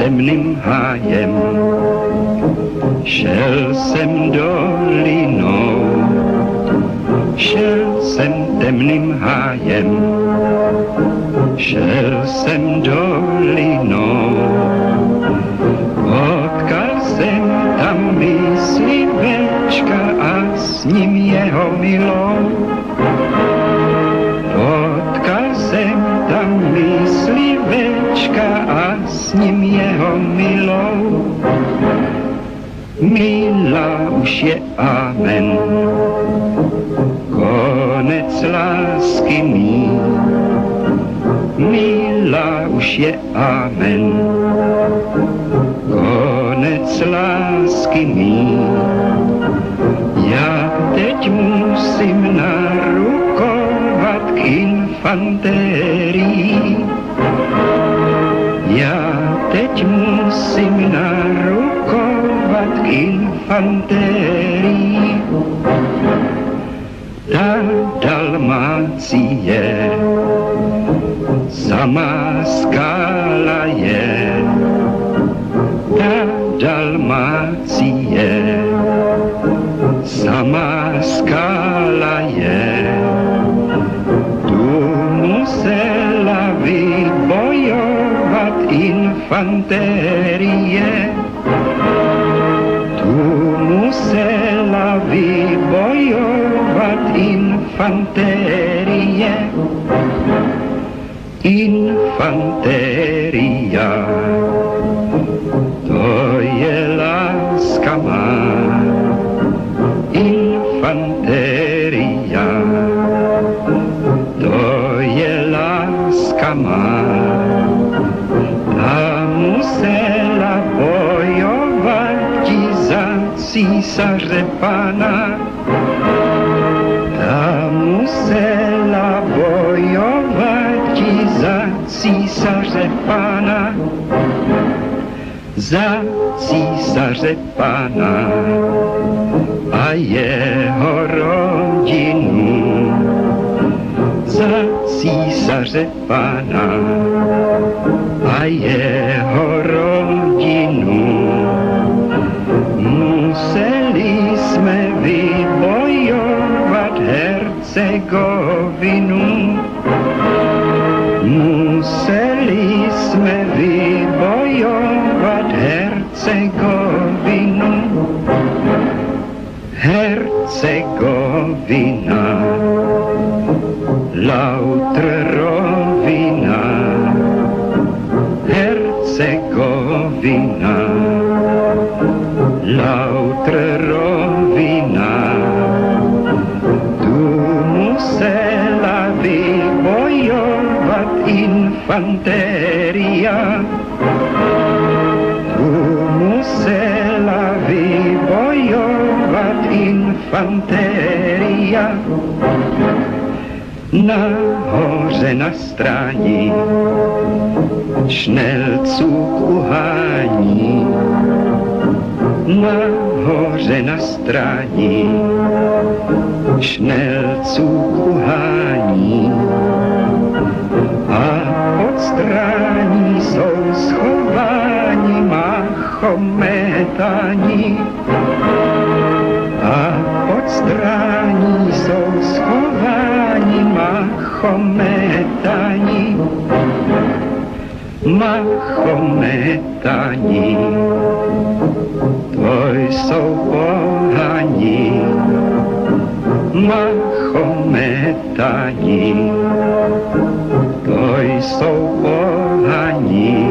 temným hájem. Šel jsem dolinou, šel jsem temným hájem. Šel jsem dolinou, potkal jsem tam myslivečka a s ním jeho milou. Potkal jsem tam myslivečka a s ním jeho milou. Milá už je amen, konec lásky mý. Milá už je amen, konec lásky mý. Já teď musím narukovat k infantérii. Já teď musím narukovat k infantérii. Ta Dalmácie samá skála je. Ta Dalmácie samá skála je. Tu musela vybojovat infantérie. Tu musela vybojovat infantérie. Infantéria, to je láska má. Infantéria, to je láska má. Ta musela bojovat ti za císaře pana. Ta musela bojovat ti za císaře pana. Za císaře pana a jeho rodinu. Za císaře pana a jeho rodinu. Museli jsme vybojovat Hercegovinu. Museli jsme vybojovat Hercegovinu. Hercegovina, Lautrovina. Hercegovina, Lautrovina. Tu musela vybojovat infantéria. Tu musela vybojovat infantéria. Nahoře na stráni šnelců uhání. Nahoře na stráni šnelců uhání. A pod strání jsou schováni Mahometani. A pod strání jsou schováni Mahometani. Mahometani, to jsou pohani. Mahometani, to jsou pohani.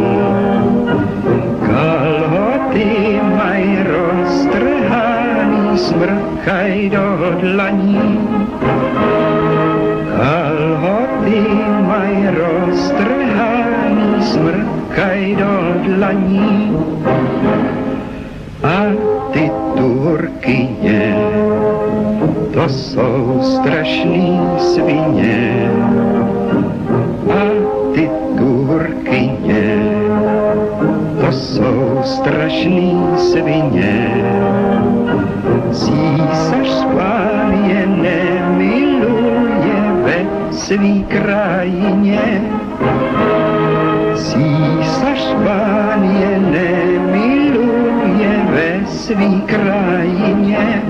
Kalhoty mají roztrhaný, smrkaj do dlaní. Kalhoty mají roztrhaný, smrkaj do dlaní. A ty Turkyně, to jsou strašný svině. A ty Turkyně, to jsou strašný svině. Císař pán je nemiluje ve svý krajině. Císař pán je svý krajině.